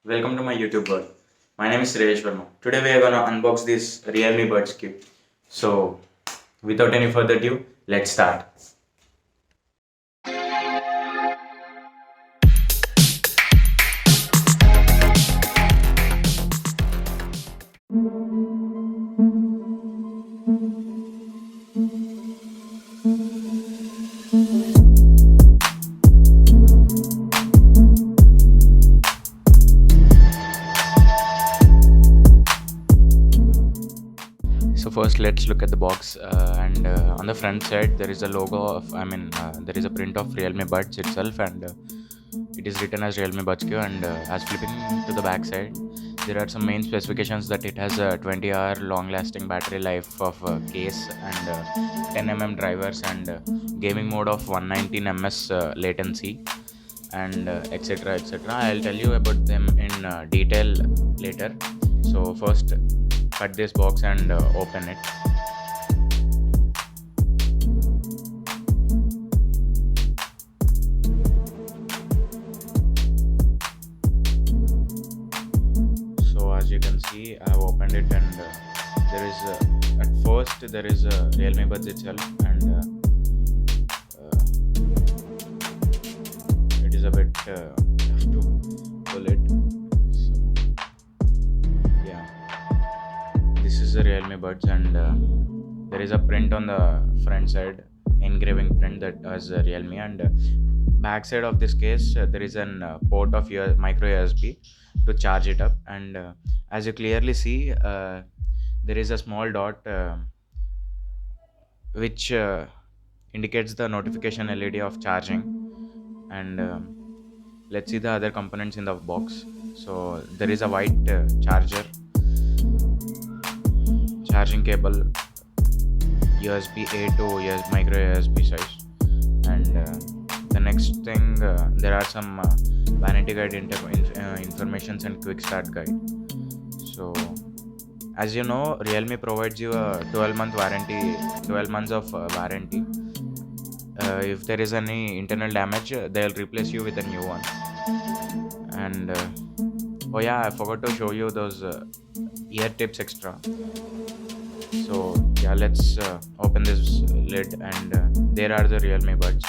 Welcome to my YouTube world. My name is Suresh Verma. Today we are gonna unbox this Realme Buds Q. So, without any further ado, let's start. So first let's look at the box and on the front side there is a logo of there is a print of Realme Buds itself, and it is written as Realme Buds Q. And as flipping to the back side, there are some main specifications that it has a 20-hour long lasting battery life of case, and 10 drivers, and gaming mode of 119 ms latency, and etc. I'll tell you about them in detail later. So first cut this box and open it. So as you can see, I have opened it, and there is at first there is a Realme Buds itself, and it is a bit tough to pull it. So yeah, this is the Realme Buds, and there is a print on the front side, engraving print that has Realme, and back side of this case there is an port of your micro USB to charge it up, and as you clearly see, there is a small dot which indicates the notification LED of charging, and let's see the other components in the box. So there is a white charging cable, USB A to micro USB size, and the next thing, there are some vanity guide informations and quick start guide. So as you know, Realme provides you a 12 months of warranty. If there is any internal damage, they'll replace you with a new one. And oh yeah, I forgot to show you those ear tips extra. So yeah, let's open this lid, and there are the Realme Buds.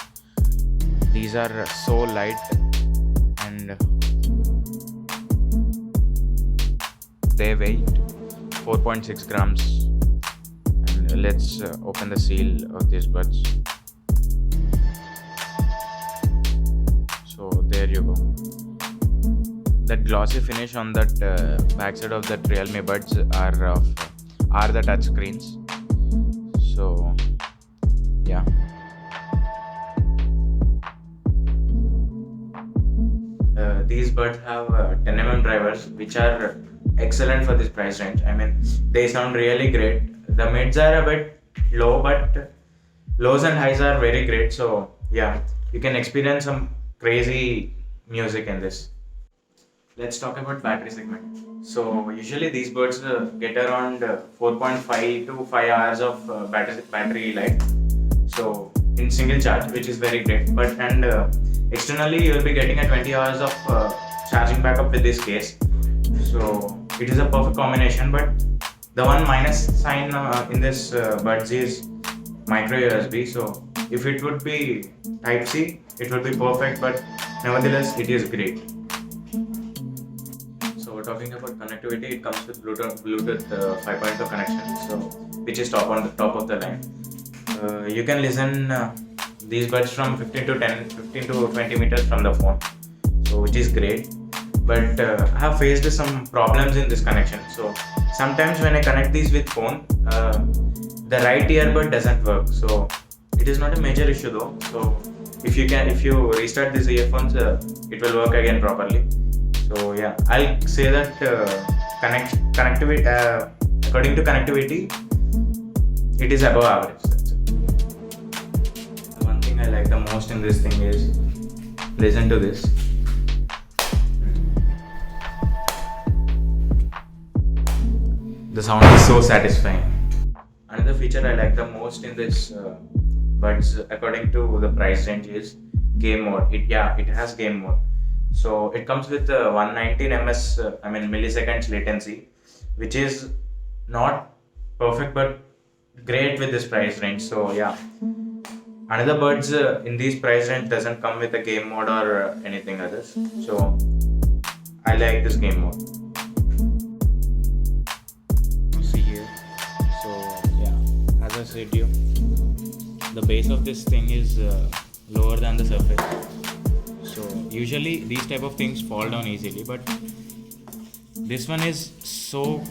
These are so light, and they weigh 4.6 grams. And let's open the seal of these buds. So there you go. That glossy finish on that backside of that Realme Buds are the touch screens. So yeah, these buds have 10 drivers, which are excellent for this price range. I mean, they sound really great. The mids are a bit low, but lows and highs are very great. So yeah, you can experience some crazy music in this. Let's talk about battery segment. So usually these buds get around 4.5 to 5 hours of battery life. So in single charge, which is very great. But externally you will be getting a 20 hours of charging backup with this case. So it is a perfect combination. But the one minus sign in this buds is micro USB. So if it would be Type C, it would be perfect. But nevertheless, it is great. So we're talking about connectivity. It comes with Bluetooth 5.0 connection, so which is top of the line. You can listen these buds from 15 to 20 meters from the phone, so which is great. But I have faced some problems in this connection. So sometimes when I connect these with phone, the right earbud doesn't work. So it is not a major issue though. So if you restart these earphones, it will work again properly. So yeah, I'll say that connectivity, according to connectivity, it is above average. That's it. The one thing I like the most in this thing is, listen to this. The sound is so satisfying. Another feature I like the most in this buds, according to the price range, is game mode. It has game mode. So it comes with 119 ms, milliseconds latency, which is not perfect but great with this price range. So yeah, another buds in these price range doesn't come with a game mode or anything others. So I like this game mode. You see here. So yeah, as I said to you, the base of this thing is lower than the surface. So usually these type of things fall down easily, but this one is so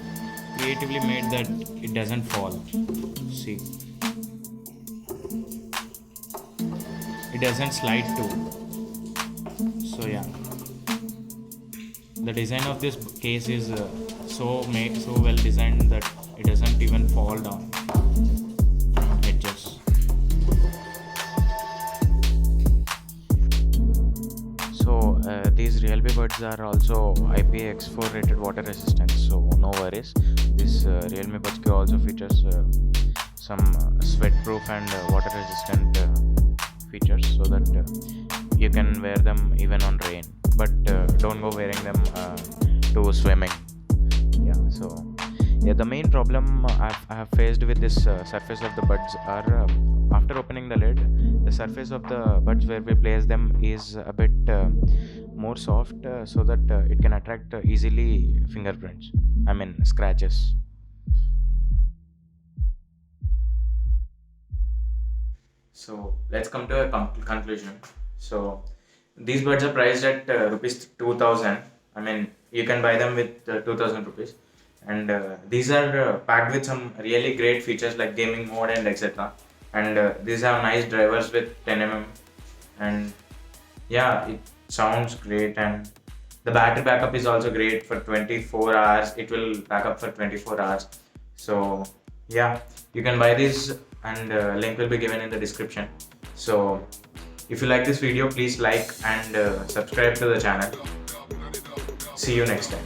creatively made that it doesn't fall. See, it doesn't slide too. So yeah, the design of this case is so well designed that it doesn't even fall down edges. So these Realme buds are also IPX4 rated water resistant, so no worries. This Realme buds also features some sweat proof and water resistant features, so that you can wear them even on rain, but don't go wearing them to swimming. Yeah, so yeah, the main problem I have faced with this surface of the buds are, after opening the lid, the surface of the buds where we place them is a bit more soft, so that it can attract easily fingerprints, scratches. So let's come to a conclusion. So these buds are priced at rupees 2000. You can buy them with 2000 rupees, and these are packed with some really great features like gaming mode and etc. And these have nice drivers with 10 and yeah, it sounds great. And the battery backup is also great for 24 hours. It will back up for 24 hours. So yeah, you can buy this, and link will be given in the description. So if you like this video, please like and subscribe to the channel. See you next time.